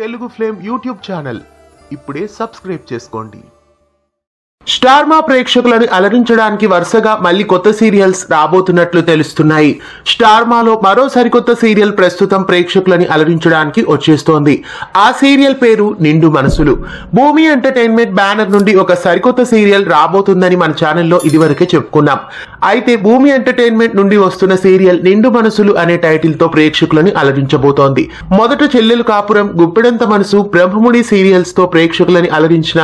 Telugu flame YouTube channel ఇప్పుడే subscribe చేసుకోండి. Star మా ప్రేక్షకులను అలరించడానికి వరుసగా మళ్ళీ కొత్త సీరియల్స్ రాబోతున్నట్లు తెలుస్తున్నాయి. స్టార్ మాలో మరో సరికొత్త సీరియల్ ప్రస్తుతం ప్రేక్షకులని అలరించడానికి వచ్చేస్తోంది. ఆ సీరియల్ పేరు నిండు మనసులు. భూమి ఎంటర్టైన్మెంట్ బ్యానర్ నుండి ఒక సరికొత్త సీరియల్ రాబోతుందని మన ఛానల్లో ఇదివరకే చెప్పుకున్నాం. అయితే భూమి ఎంటర్టైన్మెంట్ నుండి వస్తున్న సీరియల్ నిండు మనసులు అనే టైటిల్ తో ప్రేక్షకులని అలరించబోతోంది. మొదట చెల్లెలు కాపురం, గుప్పెడంత మనసు, బ్రహ్మముడి సీరియల్స్ తో ప్రేక్షకులని అలరించిన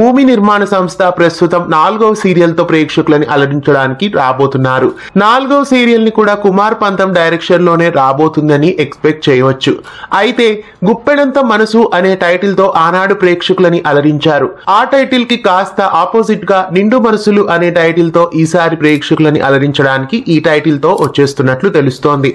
భూమి నిర్మాణ సంస్థ ప్రస్తుతం 4వ సీరియల్ తో ప్రేక్షకులని అలరించడానికి రాబోతున్నారు. 4వ సీరియల్ ని కూడా కుమార్ పంతం డైరెక్షన్ లోనే రాబోతుందని ఎక్స్పెక్ట్ చేయవచ్చు. అయితే గుప్పెడంత మనసు అనే టైటిల్ తో ఆనాడు ప్రేక్షకులని అలరించారు. ఆ టైటిల్ కి కాస్త ఆపోజిట్ గా నిండు మనసులు అనే టైటిల్ తో ఈసారి ప్రేక్షకులని అలరించడానికి ఈ టైటిల్ తో వచ్చేస్తున్నట్లు తెలుస్తోంది.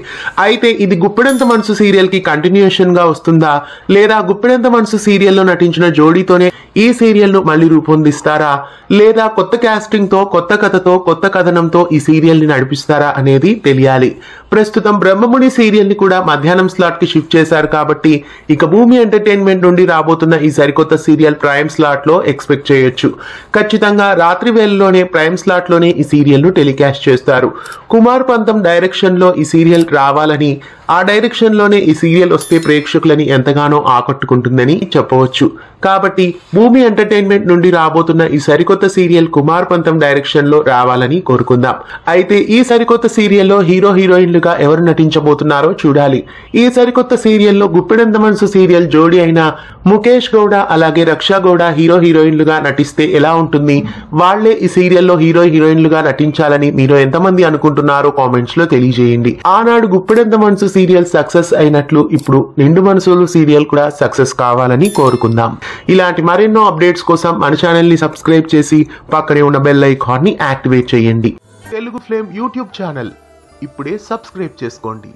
అయితే ఇది గుప్పెడంత మనసు సీరియల్ కి కంటిన్యూషన్ గా వస్తుందా, లేదా గుప్పెడంత మనసు సీరియల్లో నటించిన జోడీతోనే ఈ సీరియల్ ను మళ్ళీ రూపొందిస్తారా, లేదా కొత్త కాస్టింగ్ తో, కొత్త కథతో, కొత్త కథనంతో ఈ సీరియల్ ని నడిపిస్తారా అనేది తెలియాలి. ప్రస్తుతం బ్రహ్మముడి సీరియల్ ని కూడా మధ్యాహ్నం స్లాట్ కి షిఫ్ట్ చేశారు కాబట్టి ఇక భూమి ఎంటర్టైన్మెంట్ నుండి రాబోతున్న ఈ సరికొత్త సీరియల్ ప్రైమ్ స్లాట్ లో ఎక్స్పెక్ట్ చేయొచ్చు. ఖచ్చితంగా రాత్రి వేళలోనే ప్రైమ్ స్లాట్ లోనే ఈ సీరియల్ ను టెలికాస్ట్ చేస్తారు. కుమార్ పంతం డైరెక్షన్ లో ఈ సీరియల్ రావాలని, ఆ డైరెక్షన్ లోనే ఈ సీరియల్ వస్తే ప్రేక్షకులని ఎంతగానో ఆకట్టుకుంటుందని చెప్పవచ్చు. కాబట్టి భూమి ఎంటర్టైన్మెంట్ నుండి రాబోతున్న ఈ సరికొత్త సీరియల్ కుమార్ పంతం డైరెక్షన్ లో రావాలని కోరుకుందాం. అయితే ఈ సరికొత్త సీరియల్లో హీరో హీరోయిన్లుగా ఎవరు నటించబోతున్నారో చూడాలి. ఈ సరికొత్త సీరియల్లో గుప్పెడంత మనసు సీరియల్ జోడీ అయిన ముఖేష్ గౌడ అలాగే రక్షా గౌడ హీరో హీరోయిన్లుగా నటిస్తే ఎలా ఉంటుంది? వాళ్లే ఈ సీరియల్లో హీరో హీరోయిన్లుగా నటించాలని మీరు ఎంతమంది అనుకుంటున్నారో కామెంట్స్ లో తెలియజేయండి. ఆనాడు గుప్పెడంత మనసు సీరియల్ సక్సెస్ అయినట్లు ఇప్పుడు నిండు మనసులు సీరియల్ కూడా సక్సెస్ కావాలని కోరుకుందాం. ఇలాంటి మరెన్నో అప్డేట్స్ కోసం మన ఛానల్ ని సబ్స్క్రైబ్ చేసి పక్కనే ఉన్న బెల్ ఐకాన్ ని యాక్టివేట్ చేయండి. తెలుగు ఫ్లేమ్ యూట్యూబ్ ఛానల్ ఇప్పుడే సబ్స్క్రైబ్ చేసుకోండి.